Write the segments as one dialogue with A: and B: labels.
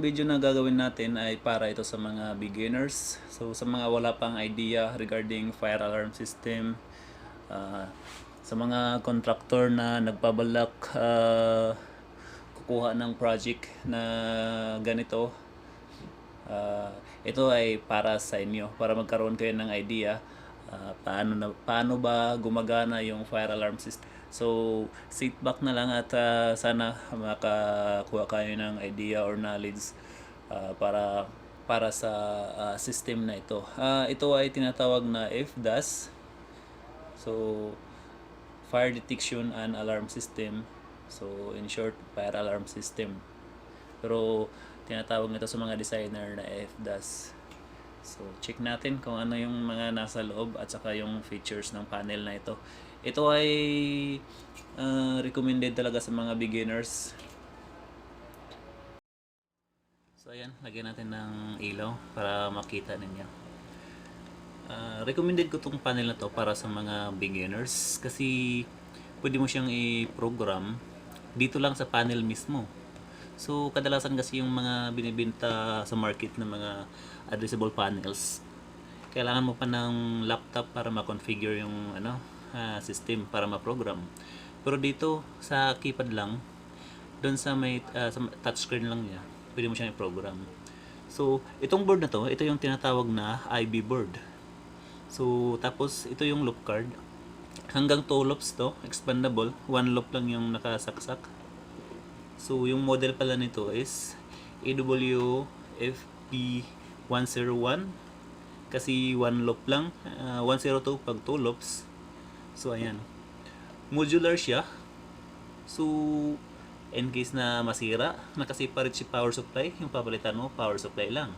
A: video na gagawin natin ay para ito sa mga beginners. So sa mga wala pang idea regarding fire alarm system, sa mga contractor na nagpabalak kukuha ng project na ganito, ito ay para sa inyo, para magkaroon kayo ng idea paano ba gumagana yung fire alarm system. So sit back na lang at sana makakuha kayo ng idea or knowledge para sa system na ito. Ito ay tinatawag na FDAS. So fire detection and alarm system. So in short, fire alarm system. Pero tinatawag nito sa mga designer na FDAS. So check natin kung ano yung mga nasa loob at saka yung features ng panel na ito. Ito ay recommended talaga sa mga beginners. So ayan, lagyan natin ng ilaw para makita ninyo. Recommended ko tong panel na to para sa mga beginners kasi pwede mo siyang i-program dito lang sa panel mismo. So kadalasan kasi yung mga binibenta sa market ng mga addressable panels, kailangan mo pa ng laptop para ma-configure yung system para ma-program. Pero dito sa keypad lang, doon sa may sa touchscreen lang niya, pwede mo siyang i-program. So itong board na to, ito yung tinatawag na IB board. So tapos ito yung loop card. Hanggang 2 loops to, expandable. 1 loop lang yung nakasaksak. So yung model pala nito is AWFP101 kasi 1 loop lang. 102 pag 2 loops. So ayan. Modular siya. So in case na masira, nakasiparate si power supply, yung papalitan mo power supply lang.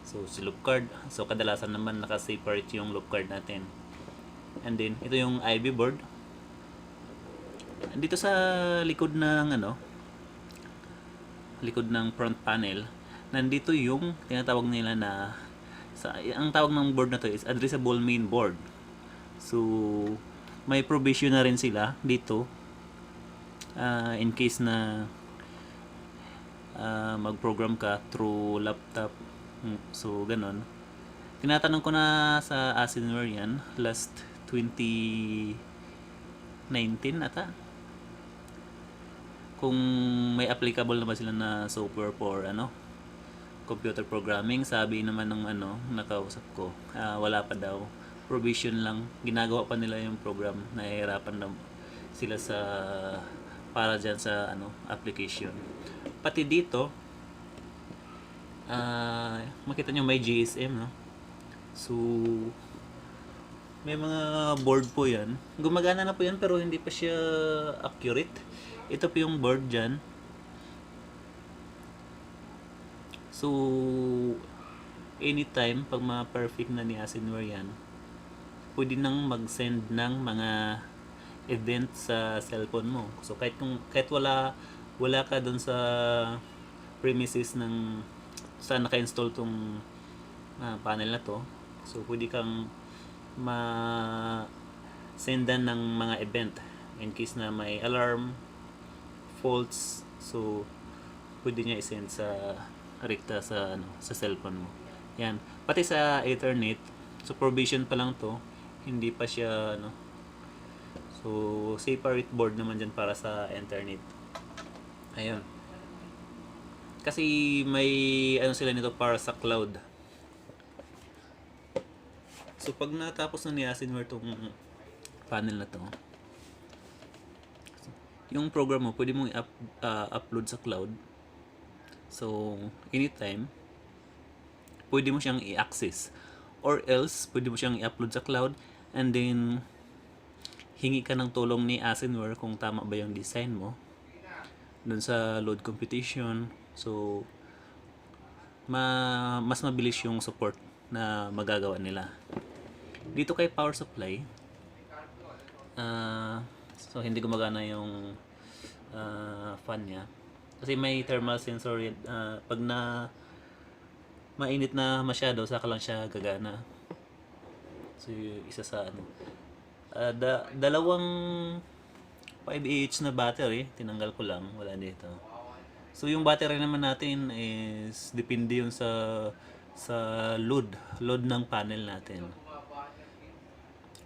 A: So si loop card, so kadalasan naman nakaseparate yung loop card natin. And then ito yung IB board. Dito sa likod ng likod ng front panel, nandito yung tinatawag nila na ang tawag ng board na to is addressable main board. So may provision na rin sila dito in case na mag-program ka through laptop. So ganon. Tinatanong ko na sa Asienware yan last 2019 ata kung may applicable na ba sila na software for computer programming. Sabi naman ng nakausap ko, wala pa daw, provision lang, ginagawa pa nila yung program, nahihirapan na sila sa para dyan sa application. Pati dito makita nyo may GSM, no? So may mga board po yan, gumagana na po yan pero hindi pa siya accurate. Ito po yung board dyan. So anytime pag ma-perfect na ni Asienware yan, pwede nang mag-send ng mga event sa cellphone mo. So kahit wala ka dun sa premises ng saan naka-install tong panel na to, so pwede kang ma-sendan ng mga event in case na may alarm faults. So pwede niya i-send sa rekta sa cellphone mo. Yan, pati sa Ethernet. So provision pa lang to, hindi pa siya so separate board naman dyan para sa internet. Ayun, kasi may sila nito para sa cloud. So pag natapos na ni Asienware tong panel na to, yung program mo pwede mong upload sa cloud. So anytime pwede mo siyang i-access, or else pwede mo siyang i-upload sa cloud and then hingi ka ng tulong ni Asienware kung tama ba yung design mo dun sa load computation. So mas mabilis yung support na magagawa nila. Dito kay power supply, so hindi gumagana yung fan niya kasi may thermal sensor pag mainit na masyado saka lang siya gagana. So isa sa dalawang 5Ah na battery tinanggal ko lang, wala dito. So yung battery naman natin is depende yun sa load ng panel natin.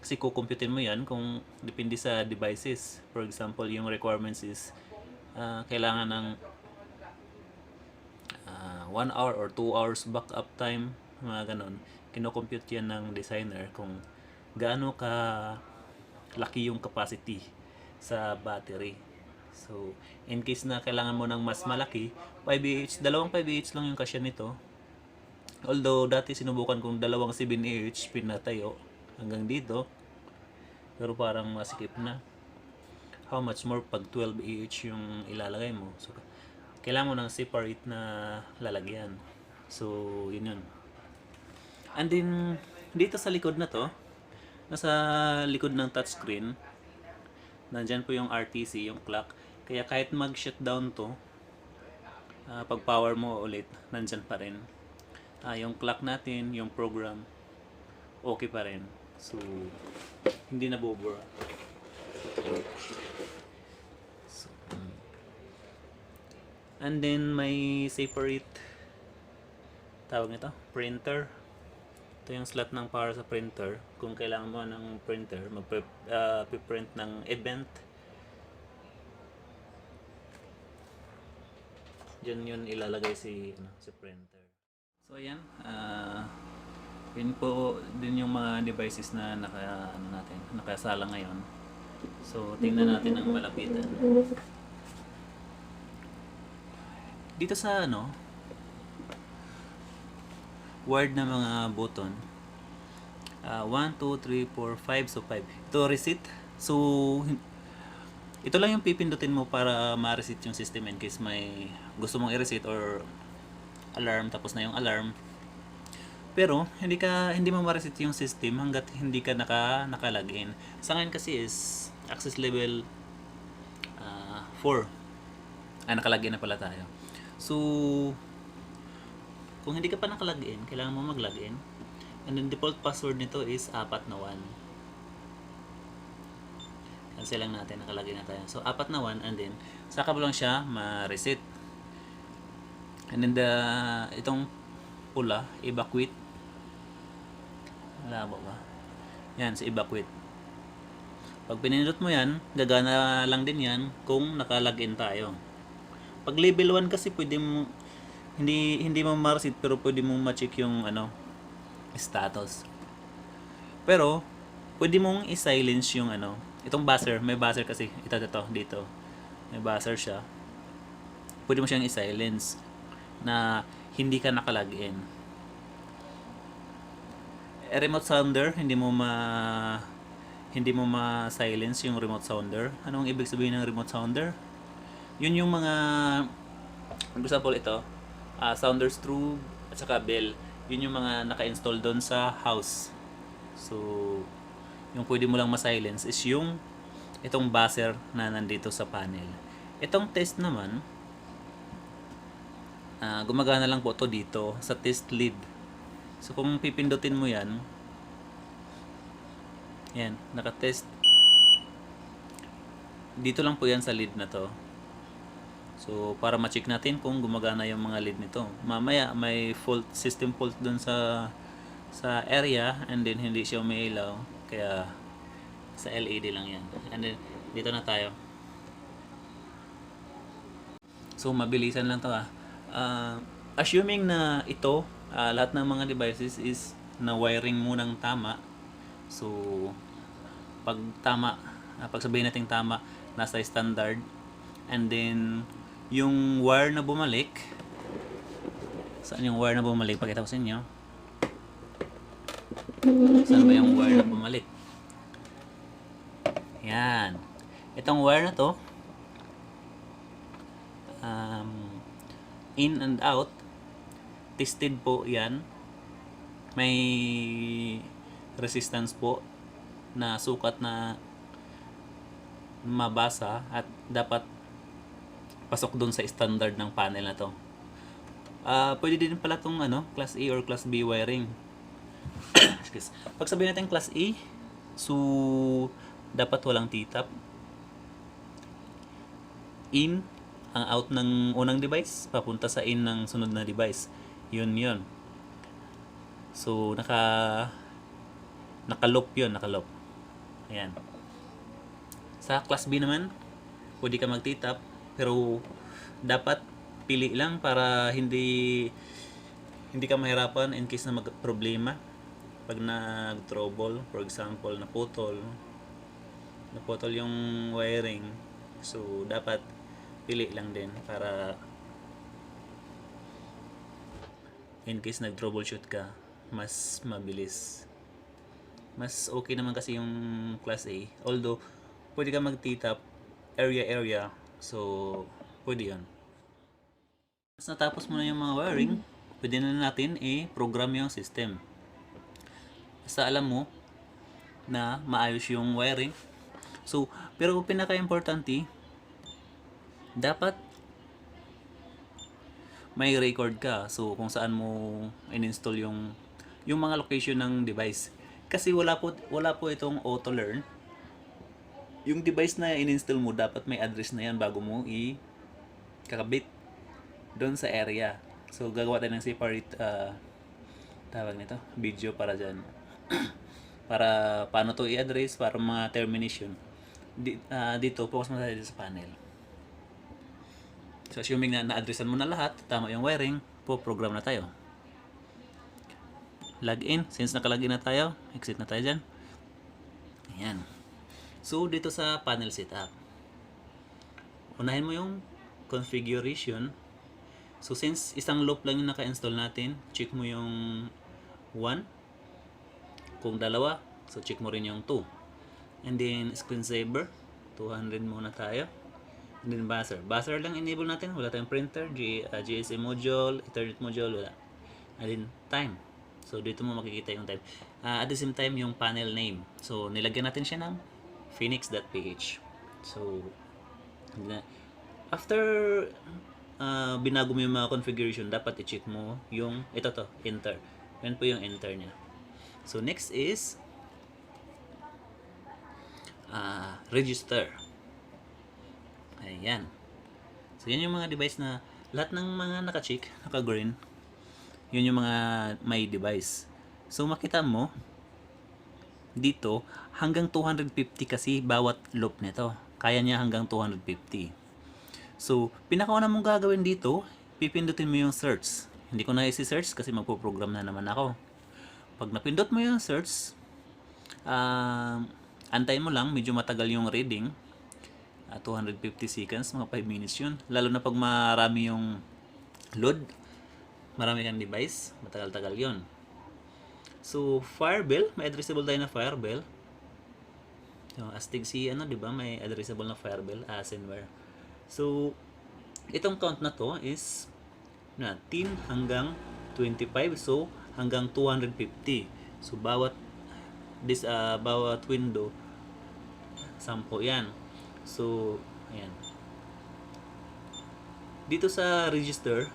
A: Kasi kukumputin mo yan kung depende sa devices. For example, yung requirements is kailangan ng 1 hour or 2 hours backup time, mga ganon. Kinocompute yan ng designer kung gaano ka laki yung capacity sa battery. So, in case na kailangan mo ng mas malaki, 5Ah, dalawang 5Ah lang yung kasya nito. Although, dati sinubukan kong dalawang 7Ah pinatayo hanggang dito. Pero parang masikip na. How much more pag 12Ah yung ilalagay mo. So, kailangan mo ng separate na lalagyan. So, yun yun. And then, dito sa likod na to, nasa likod ng touchscreen, nandyan po yung RTC, yung clock. Kaya kahit mag-shutdown to, pag power mo ulit, nandyan pa rin. Yung clock natin, yung program, okay pa rin. So, hindi na bubura. So, and then may separate tawag nito, printer. Ito yung slot ng para sa printer. Kung kailangan mo ng printer, mag-print ng event. Diyan yun ilalagay si printer. So ayan, yun po din yung mga devices na nakasala ngayon. So tingnan natin ang malapitan. Dito sa wired na mga button, 1, 2, 3, 4, 5, so 5. Ito reset. So ito lang yung pipindutin mo para ma-reset yung system in case may gusto mong i-reset or alarm, tapos na yung alarm. Pero hindi mo ma-reset yung system hangga't hindi ka naka-login. Sa ngayon kasi is access level 4. Naka-login na pala tayo. So kung hindi ka pa naka-login, kailangan mo mag-login. And then default password nito is 4 na 1. Cancel lang natin, nakalagay na tayo. So 4 na 1, and then saka mo lang siya ma-reset. And then itong pula, evacuate. Malabo ba? Yan, sa evacuate. Pag pinindot mo yan, gagana lang din yan kung naka-login tayo. Pag level 1 kasi pwede mo hindi mo ma-reset, pero pwede mo ma-check yung status. Pero pwede mong i-silence yung itong buzzer, may buzzer kasi ito dito. May buzzer siya. Pwede mo siyang i-silence na hindi ka naka-login. Remote sounder, hindi mo ma-silence yung remote sounder. Anong ibig sabihin ng remote sounder? Yun yung mga, for example ito, sounder strobe at saka bell. Yun yung mga naka-install doon sa house. So yung pwede mo lang ma-silence is yung itong buzzer na nandito sa panel. Itong test naman, gumagana lang po to dito sa test lead. So kung pipindutin mo yan, naka-test. Dito lang po yan sa lead na to. So para ma-check natin kung gumagana yung mga lead nito. Mamaya may system fault dun sa area, and then hindi siya umiilaw. Kaya sa LED lang yan. And then dito na tayo. So mabilisan lang to assuming na ito lahat ng mga devices is na wiring mo ng tama. So pag sabihin natin tama, nasa standard, and then yung wire na bumalik, saan yung wire na bumalik? Pakita ko sa inyo. Saan ba yung wire na bumalik? Yan. Itong wire na to, in and out, tested po yan. May resistance po na sukat na mabasa at dapat pasok doon sa standard ng panel na to. Pwede din pala itong class A or class B wiring. Pag sabihin natin class A, so dapat walang T-tap. In ang out ng unang device papunta sa in ng sunod na device. Yun. So naka-loop yun, naka-loop. Ayan. Sa class B naman, pwede ka mag-tap, pero dapat pili lang para hindi ka mahirapan in case na mag-problema pag nag-trouble. For example, naputol yung wiring. So dapat pili lang din para in case nag-troubleshoot ka, mas mabilis. Mas okay naman kasi yung class A. Although, pwede ka mag-tap area. So, pwede yun. Once natapos mo na yung mga wiring, pwede na natin i-program yung system. Basta alam mo na maayos yung wiring. So, pero pinaka-importante, dapat may record ka. So, kung saan mo in-install yung mga location ng device. Kasi wala po itong auto learn. Yung device na in-install mo, dapat may address na yan bago mo kakabit doon sa area. So, gagawa tayo ng separate tawag nito, video para dyan. Para paano to i-address, para mga termination. Dito, focus mo tayo sa panel. So, assuming na na-addressan mo na lahat, tama yung wiring, program na tayo. Login. Since naka-login na tayo, exit na tayo dyan. Ayan. So, dito sa panel setup, unahin mo yung configuration. So, since isang loop lang yung naka-install natin, check mo yung 1. Kung dalawa, so check mo rin yung 2. And then, screensaver. 200 muna tayo. And then, buzzer. Buzzer lang enable natin. Wala tayong printer, GSM module, Ethernet module, wala. And then, time. So, dito mo makikita yung time. At the same time, yung panel name. So, nilagyan natin siya ng phoenix.ph. So, after binago mo yung mga configuration, dapat i-check mo yung enter. Yan po yung enter niya. So, next is register. Ayan. So, yan yung mga device na lahat ng mga naka-check, naka-green, yun yung mga may device. So, makita mo dito, hanggang 250 kasi bawat loop nito. Kaya niya hanggang 250. So, pinakauna mong gagawin dito, pipindutin mo yung search. Hindi ko na isi-search kasi magpo-program na naman ako. Pag napindot mo yung search, antayin mo lang, medyo matagal yung reading. 250 seconds, mga 5 minutes yun. Lalo na pag marami yung load, marami kang device, matagal-tagal yun. So, Firebell, may addressable tayo na Firebell. So, astig si diba? May addressable na Firebell, Asenware. So, itong count na to is 10 hanggang 25. So, hanggang 250. So, bawat window, 10 yan. So, ayan. Dito sa register,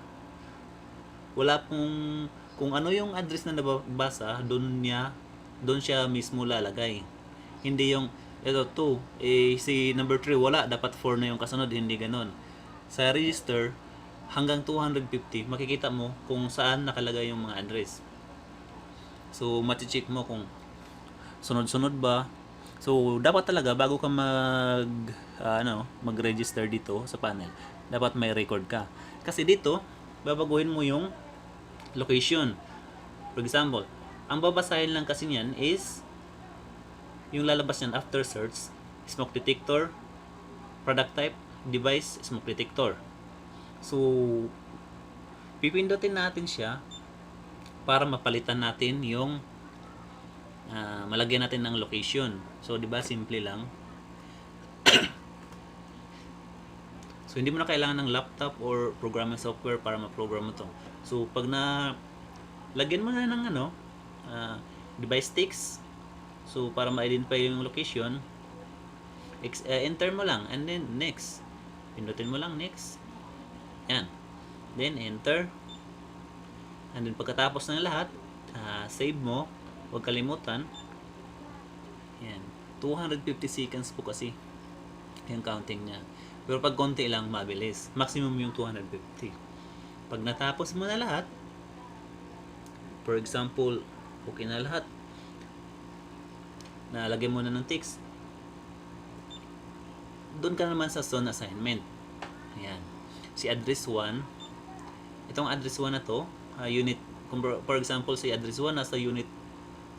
A: wala pong, kung ano yung address na nabasa, doon siya mismo lalagay. Hindi yung, ito 2, si number 3 wala, dapat 4 na yung kasunod, hindi ganon. Sa register, hanggang 250, makikita mo kung saan nakalagay yung mga address. So, mati-check mo kung sunod-sunod ba. So, dapat talaga bago ka mag-register dito sa panel, dapat may record ka. Kasi dito, babaguhin mo yung location. For example, ang babasahin lang kasi niyan is yung lalabas niyan after search, smoke detector, product type, device, smoke detector. So, pipindutin natin siya para mapalitan natin yung malagyan natin ng location. So, di ba, simple lang. So, hindi mo na kailangan ng laptop or programming software para ma-program mo to. So, pag lagyan mo na ng device text, so para ma-identify yung location, enter mo lang and then next. Pindutin mo lang next. Yan. Then enter. And then pagkatapos ng lahat, save mo. Huwag kalimutan. Yan. 250 seconds po kasi yung counting niya. Pero pag konti lang, mabilis. Maximum yung 250. Pag natapos mo na lahat, for example, okay na lahat, nalagyan mo na ng ticks, doon ka naman sa zone assignment. Ayan. Si address 1, itong address 1 na to, unit, for example, si address 1 nasa unit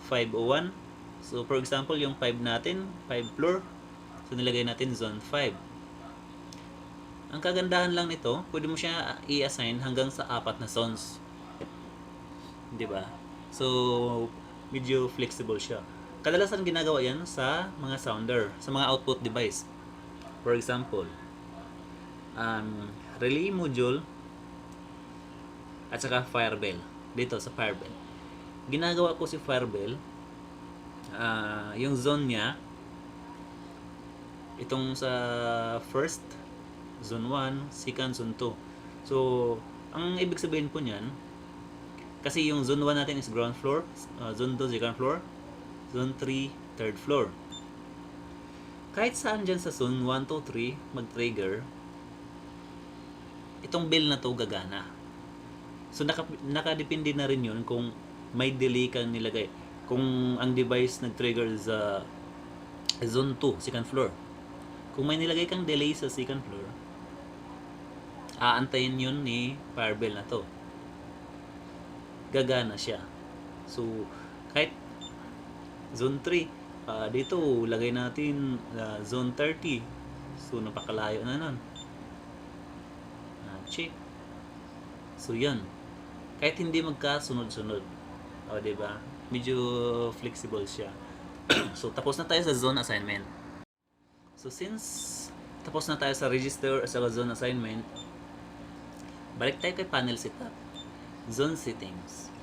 A: 501. So, for example, yung 5 natin, 5 floor, so nilagay natin zone 5. Ang kagandahan lang nito, pwede mo siya i-assign hanggang sa 4 na zones. 'Di ba? So, medyo flexible siya. Kadalasan ginagawa 'yan sa mga sounder, sa mga output device. For example, relay module at saka firebell. Dito sa firebell. Ginagawa ko si firebell, yung zone niya, itong sa first, zone 1, second, zone 2. So, ang ibig sabihin po niyan, kasi yung zone 1 natin is ground floor, zone 2, second floor, zone 3, third floor. Kahit saan dyan sa zone 1, 2, 3, mag-trigger, itong bell na to gagana. So, nakadepende na rin yun kung may delay kang nilagay. Kung ang device nag-trigger sa zone 2, second floor. Kung may nilagay kang delay sa second floor, aantayin yun ni firebell na to. Gagana siya. So, kahit zone 3, dito lagay natin zone 30. So, napakalayo na nun. Check. So, yan. Kahit hindi magkasunod-sunod. O, diba? Medyo flexible siya. So, tapos na tayo sa zone assignment. So, since tapos na tayo sa register sa zone assignment, balik tayo kay panel setup. Zone settings.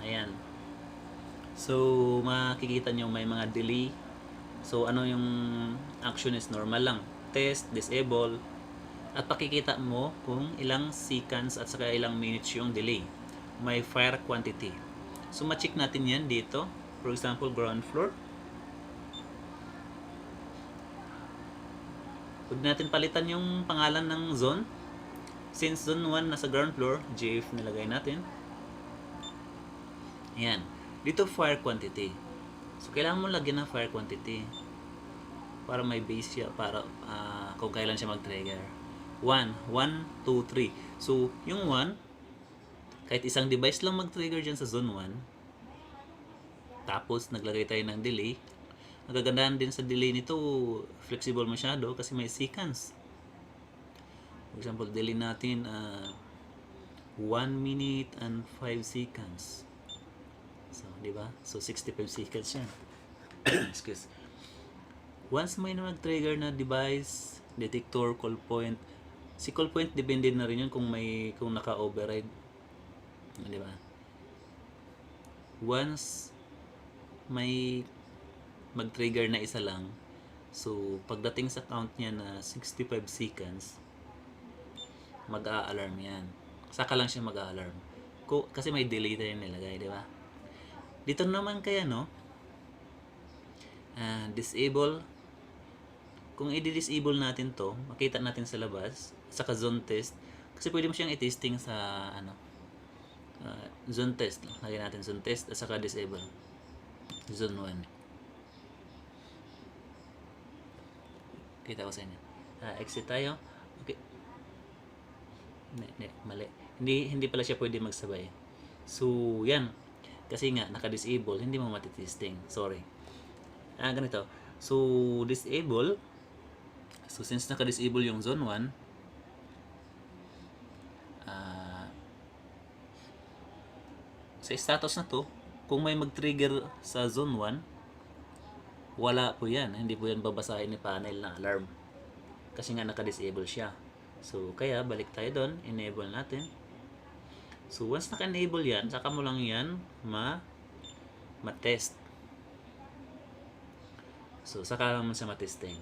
A: Ayan. So, makikita nyo may mga delay. So, ano yung action is normal lang. Test, disable. At pakikita mo kung ilang seconds at saka ilang minutes yung delay. May fire quantity. So, ma-check natin yan dito. For example, ground floor. Huwag natin palitan yung pangalan ng zone. Since zone 1 nasa ground floor, GF nilagay natin. Ayan. Dito fire quantity. So, kailangan mo lagyan ng fire quantity para may base siya para kung kailan siya mag-trigger. 1, 2, 3. So, yung 1, kahit isang device lang mag-trigger dyan sa zone 1, tapos naglagay tayo ng delay. Ang kagandahan din sa delay nito, flexible masyado kasi may seconds. For example, delay natin 1 minute and 5 seconds. So, di ba? So, 65 seconds yan. Excuse. Once may mag-trigger na device, detector, call point, si call point depende na rin yun kung naka-override. Di ba? Once may mag-trigger na isa lang, so pagdating sa count niya na 65 seconds, mag-a-alarm yan. Saka lang siya mag-a-alarm. Kasi may delay tayo nilagay, di ba? Dito naman kaya, no? Disable. Kung i-disable natin to, makita natin sa labas, saka zone test. Kasi pwede mo siyang i-testing sa, zone test. Lagyan natin zone test, at saka disable. Zone 1. Kita ko sa inyo. Exit tayo. Okay. Mali. Hindi pala siya pwede magsabay. So, yan. Kasi nga, naka-disable, hindi mo matitesting. Sorry. Ganito. So, disable. So, since naka-disable yung zone 1, sa status na to, kung may mag-trigger sa zone 1, wala po yan. Hindi po yan babasahin ni panel na alarm. Kasi nga naka-disable siya. So, kaya balik tayo doon. Enable natin. So, once naka-enable yan, saka mo lang yan ma-test. So, saka lang mo siya ma-testing.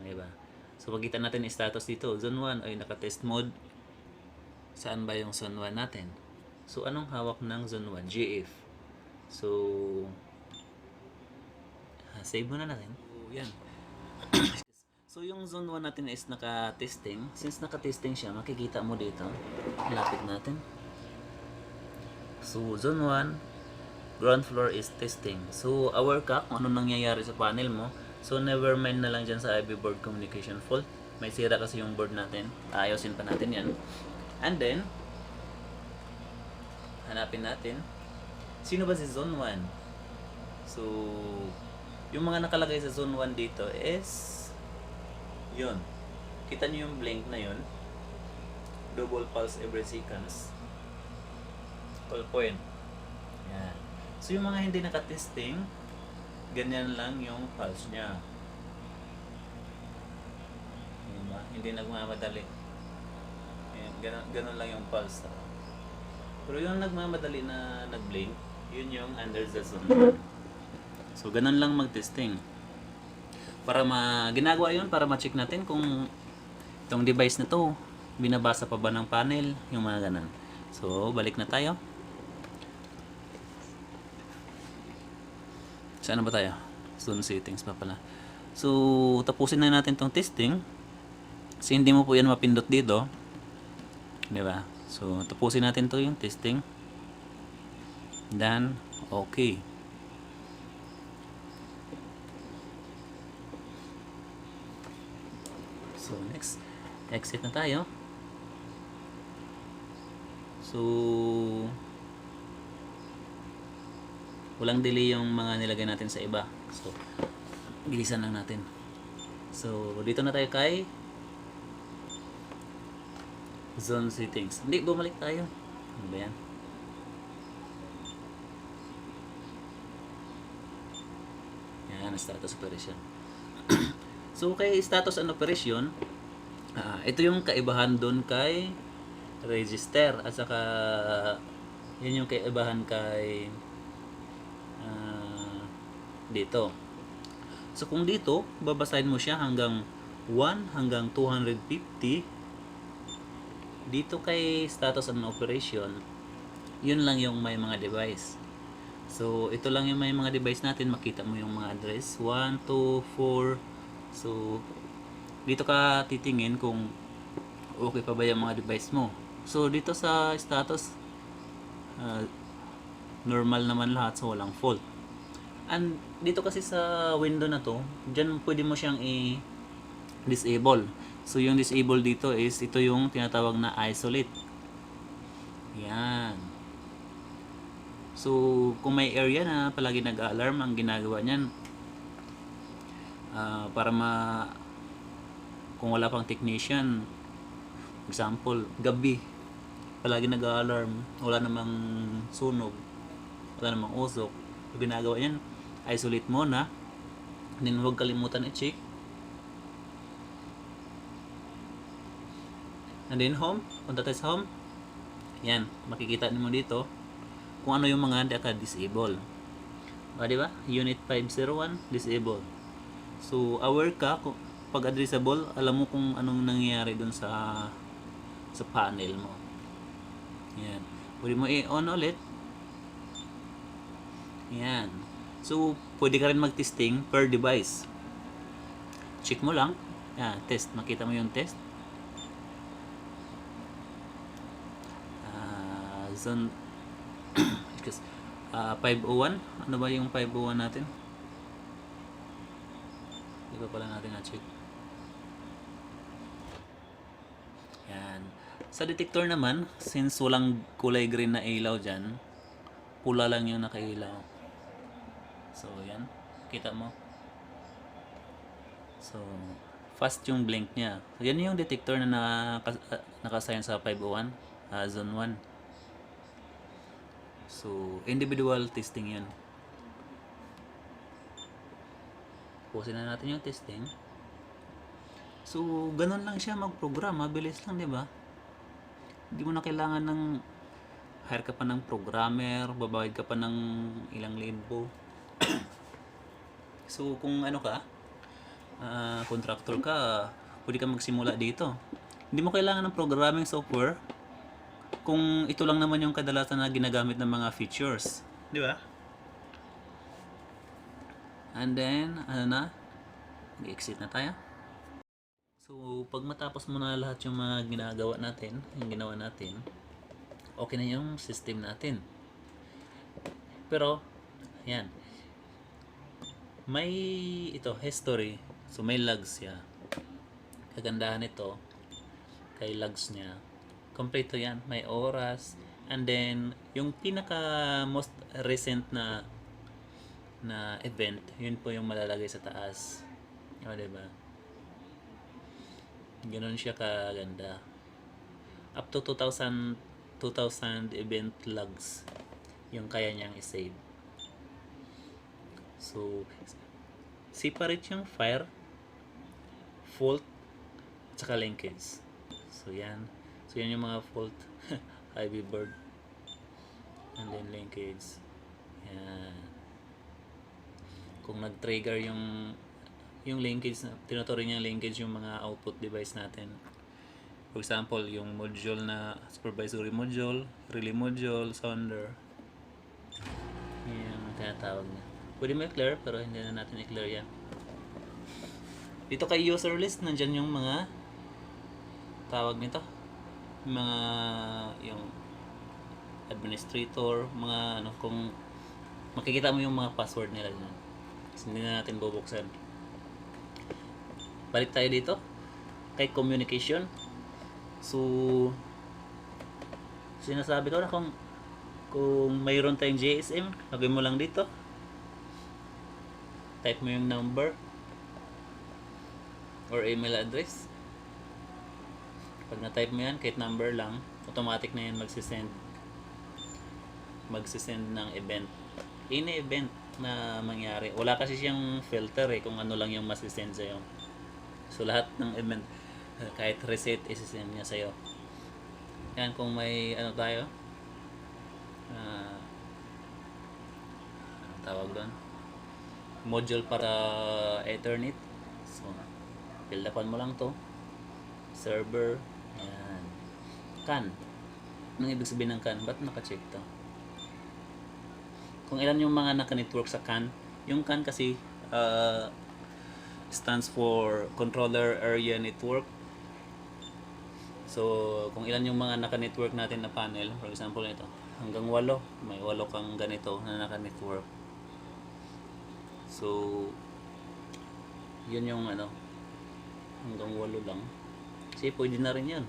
A: Diba? So, pagkita natin yung status dito. Zone 1 ay naka-test mode. Saan ba yung zone 1 natin? So, anong hawak ng zone 1? GF. So, save muna natin. So, yan. So yung zone 1 natin is naka-testing. Since naka-testing siya, makikita mo dito. Lapit natin. So zone 1, ground floor is testing. So aware ka kung ano nangyayari sa panel mo. So never mind na lang dyan sa IV board communication fault. May sira kasi yung board natin. Ayusin pa natin yan. And then, hanapin natin. Sino ba si zone 1? So, yung mga nakalagay sa zone 1 dito is yun. Kita nyo yung blink na yun. Double pulse every seconds. Call point. Yan. So yung mga hindi nakatesting, ganyan lang yung pulse nya. Diba? Hindi nagmamadali. Yan. Ganun lang yung pulse. Pero yung nagmamadali na nag-blink, yun yung under the zone. So ganun lang mag-testing. Para ginagawa yun para ma-check natin kung itong device na to binabasa pa ba ng panel, yung mga ganun. So balik na tayo. Saan na ba tayo? Zone settings pa pala. So tapusin na natin tong testing. Kasi hindi mo po yan mapindot dito, di ba? So tapusin natin to yung testing. Then okay. So next, exit na tayo. So walang delay yung mga nilagay natin sa iba. So bilisan lang natin. So dito na tayo kay zone settings. Hindi, bumalik tayo. Ano ba yan? Yan, status operation. So kay status and operation, ito yung kaibahan doon kay register at saka yun yung kaibahan kay dito. So kung dito babasahin mo siya hanggang 1 hanggang 250, dito kay status and operation, yun lang yung may mga device. So ito lang yung may mga device natin. Makita mo yung mga address 1, 2, 4. So dito ka titingin kung okay pa ba yung mga device mo. So dito sa status, normal naman lahat, so walang fault. And dito kasi sa window na to, dyan pwede mo siyang i-disable. So yung disable dito is ito yung tinatawag na isolate. Yan. So kung may area na palagi nag-alarm, ang ginagawa niyan para kung wala pang technician, example, gabi palagi nag-alarm, wala namang sunog, wala namang usok, yung ginagawa niyan, isolate mo na, then huwag kalimutan i-check. And then home, punta tayo sa home. Yan, makikita niyo dito kung ano yung mga naka-disable. Diba? Unit 501, disable. So, aware ka kung pag addressable, alam mo kung anong nangyayari dun sa panel mo. Yan. Pwede mo i-on ulit. Yan. So, pwede ka rin mag-testing per device. Check mo lang. Yan, test. Makita mo yung test. Zone 501. Ano ba yung 501 natin? Di ba pala natin na-check? Yan. Sa detector naman, since walang kulay green na ilaw dyan, pula lang yung nakailaw. So, yan. Kita mo? So, fast yung blink niya. So, yan yung detector na nakasign sa 501, zone 1. So, individual testing yan. Pusin na natin yung testing. So, ganun lang siya mag-program. Mabilis lang, di ba? Hindi mo na kailangan ng hire ka pa ng programmer, babayad ka pa ng ilang libo. So, kung ano ka, contractor ka, pwede ka magsimula dito. Hindi mo kailangan ng programming software kung ito lang naman yung kadalasan na ginagamit ng mga features. Di ba? And then, ano na? Mag-exit na tayo. So, pag matapos mo na lahat yung mga ginawa natin, okay na yung system natin. Pero, yan, may history. So, may logs siya. Kagandahan nito, kay logs niya, kompleto yan. May oras, and then, yung pinaka most recent na event, yun po yung malalagay sa taas. O, diba? Ganun siya kaganda. Up to 2,000 event logs yung kaya niyang i-save. So, separate yung fire, fault, tsaka linkage. So, yan. So, yan yung mga fault. Ivy bird. And then linkage. Yan. Kung nag-trigger yung linkage, tinuturing niyang linkage yung mga output device natin. For example, yung module na supervisory module, relay module, sounder. Yan ang tinatawag niya. Pwede mo i-clear, pero hindi na natin i-clear yan. Dito kay user list, nandyan yung mga tawag nito. Yung administrator, mga kung makikita mo yung mga password nila dyan. Kasi hindi na natin bubuksan. Balik tayo dito kay communication. So, sinasabi ko na kung mayroon tayong GSM, lagay mo lang dito. Type mo yung number or email address. Pag na-type mo yan, kahit number lang, automatic na yan magsisend ng event. Any event na mangyari. Wala kasi siyang filter kung ano lang yung masisend sa'yo. So, lahat ng event, kahit reset, isisend niya sa'yo. Yan, kung may tayo, tawag doon, module para Ethernet. So, build upan mo lang to. Server. Yan. CAN. Anong ibig sabihin ng CAN? Ba't naka-check to? Kung ilan yung mga naka-network sa CAN, yung CAN kasi stands for Controller Area Network. So, kung ilan yung mga naka-network natin na panel, for example ito, hanggang 8, may 8 kang ganito na naka-network. So, yun yung hanggang 8 lang. Kasi pwede na rin yan.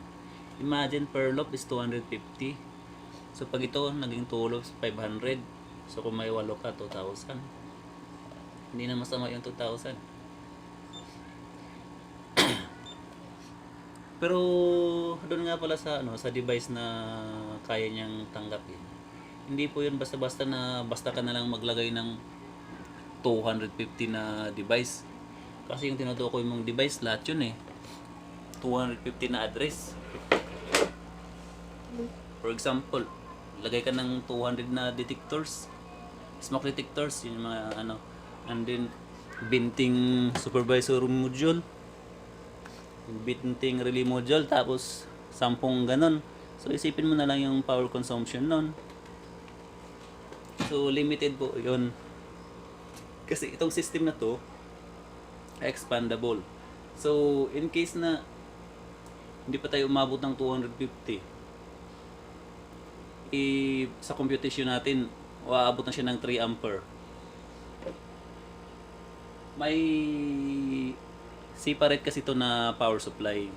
A: Imagine per loop is 250. So, pag ito naging 2 loops, 500. So, kung may 8 ka, 2,000. Hindi na masama yung 2,000. Pero doon nga pala sa device na kaya niyang tanggapin. Hindi po 'yun basta-basta ka na lang maglagay ng 250 na device. Kasi yung tinutukoy mong device lahat 'yun 250 na address. For example, lagay ka ng 200 na detectors, smoke detectors, yung mga and then binting supervisor module, binting relay module, tapos 10 ganun. So isipin mo na lang yung power consumption nun. So limited po yun. Kasi itong system na to expandable. So in case na hindi pa tayo umabot ng 250, sa computation natin aabot na siya ng 3 ampere. May separate kasi ito na power supply.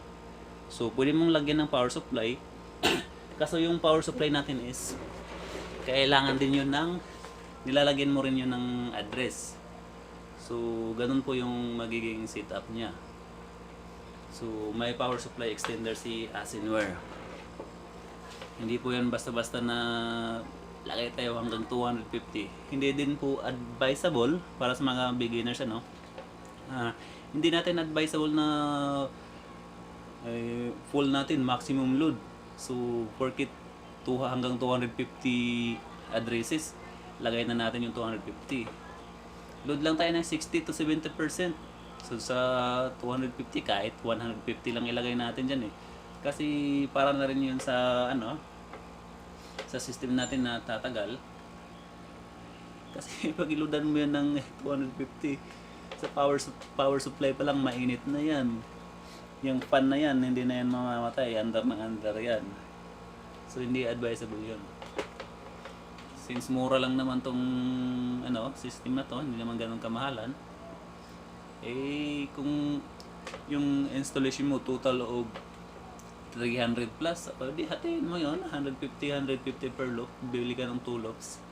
A: So, pwede mong lagyan ng power supply. Kaso yung power supply natin is kailangan din yun nilalagyan mo rin yun ng address. So, ganun po yung magiging setup niya. So, may power supply extender si Alienware. Hindi po yan basta-basta na lagay tayo hanggang 250. Hindi din po advisable para sa mga beginners hindi natin advisable na full natin maximum load. So porket hanggang 250 addresses, lagay na natin yung 250. Load lang tayo ng 60 to 70%. So sa 250 kahit 150 lang ilagay natin diyan Kasi para na rin yun sa sa system natin na tatagal. Kasi pag iludan mo yan ng 250 sa power supply pa lang mainit na yan. Yung fan na yan, hindi na yan mamamatay. Andar ng andar yan. So, hindi advisable yun. Since mura lang naman tong system na to, hindi naman ganun kamahalan. Kung yung installation mo total of 300 plus, pwede hatiin mo yun, 150 per loop. Bili ka ng 2 loops.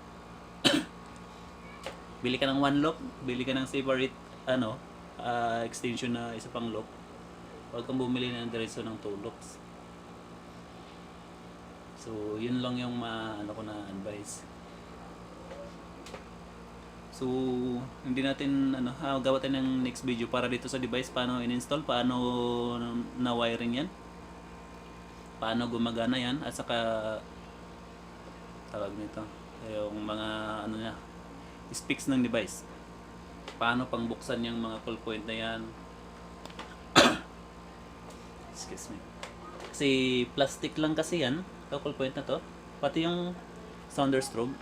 A: Bili ka ng 1 loop, bili ka ng separate extension na isa pang loop. Huwag kang bumili ng diretso ng 2 loops. So, yun lang yung ko na advice. So, hindi natin gawa tayo ng next video para dito sa device, paano in-install, paano na wiring yan, paano gumagana yan, at saka tawag nito, yung mga specs ng device, paano pang buksan yung mga call point na yan. Excuse me. Kasi plastic lang kasi yan, call point na to, pati yung sounder strobe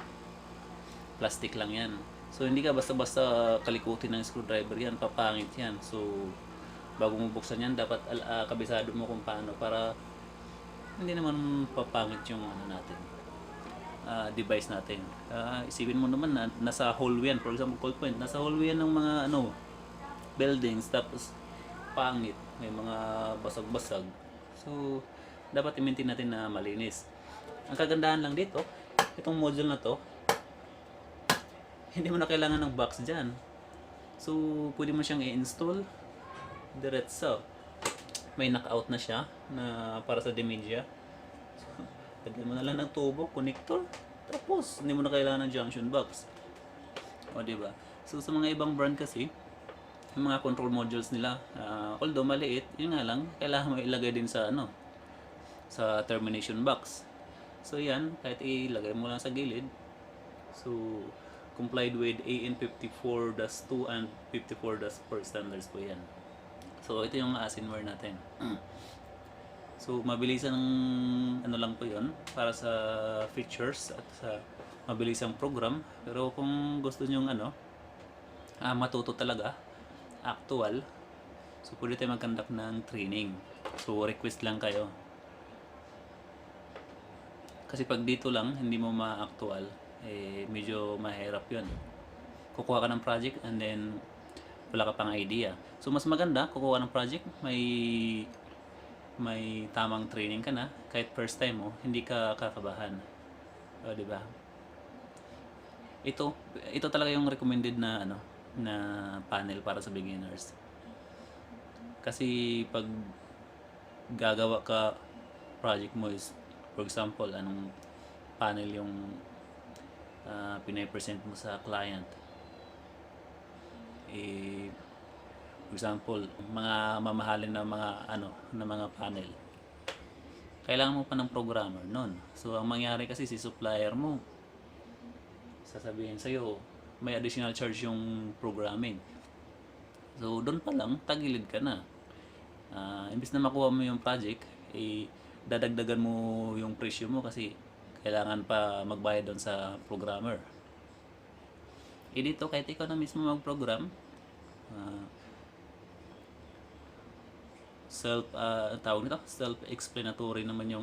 A: plastic lang yan. So, hindi ka basta-basta kalikutin ng screwdriver yan, papangit yan. So, bago mo buksan yan, dapat kabisado mo kung paano para hindi naman papangit yung device natin. Isipin mo naman na nasa hallway yan. For example, call point, nasa hallway yan ng mga buildings, tapos pangit, may mga basag-basag. So, dapat i-maintain natin na malinis. Ang kagandahan lang dito, itong module na to, hindi mo na kailangan ng box dyan. So, pwede mo siyang i-install diretso. May knockout na siya na para sa dementia. So, lagyan mo na lang ng tubo, connector, tapos hindi mo na kailangan ng junction box. O, diba? So, sa mga ibang brand kasi, yung mga control modules nila, although maliit, yun nga lang, kailangan mo ilagay din sa sa termination box. So, yan, kahit ilagay mo lang sa gilid. So, complied with AN 54-2 and 54-4 standards po yan. So, ito yung Asinware natin. So, mabilisan ng lang po yun para sa features at sa mabilisang program. Pero kung gusto nyo matuto talaga, actual, so pwede tayo mag-conduct ng training. So, request lang kayo. Kasi pag dito lang, hindi mo ma-actual, medyo mahirap yun. Kukuha ka ng project and then wala ka pang idea. So, mas maganda, kukuha ng project, may tamang training ka na, kahit first time mo, hindi ka kakabahan. O, diba? Ito talaga yung recommended na na panel para sa beginners. Kasi pag gagawa ka project mo is, for example, anong panel yung pinay-present mo sa client. For example, mga mamahalin na mga panel. Kailangan mo pa ng programmer nun. So, ang mangyari kasi si supplier mo, sasabihin sa'yo, may additional charge yung programming. So, doon pa lang, tagilid ka na. Imbis na makuha mo yung project, dadagdagan mo yung presyo mo kasi kailangan pa magbayad doon sa programmer. Dito, kahit ikaw na mismo mag-program, self-explanatory naman yung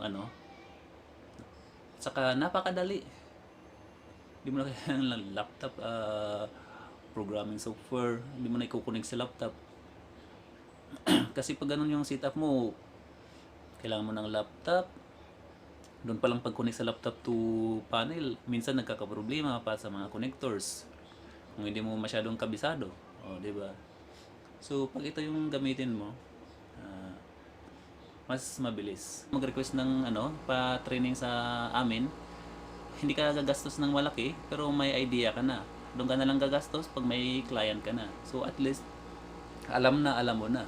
A: Saka napakadali. Hindi mo na kailangan ng laptop, programming software, hindi mo na i-connect sa laptop. Kasi pag ganun yung setup mo, kailangan mo ng laptop. Doon pa lang pag-connect sa laptop to panel, minsan nagkakaproblema pa sa mga connectors kung hindi mo masyadong kabisado. O, diba? So, pag ito yung gamitin mo, mas mabilis. Mag-request ng pa-training sa amin, hindi ka gagastos ng malaki, pero may idea ka na. Doon ka na lang gagastos pag may client ka na. So, at least, alam mo na.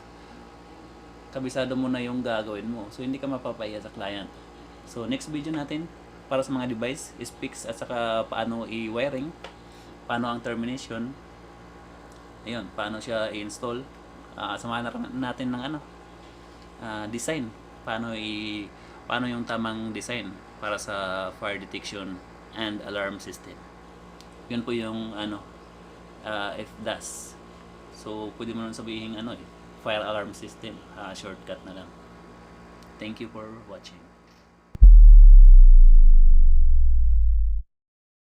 A: Kabisado mo na yung gagawin mo. So, hindi ka mapapahiya sa client. So, next video natin para sa mga device, specs at saka paano i-wiring, paano ang termination, ayun, paano siya i-install, samahan natin ng design, paano yung tamang design para sa fire detection and alarm system. Yun po yung FDAS. So, pwede mo nang sabihin fire alarm system, shortcut na lang. Thank you for watching.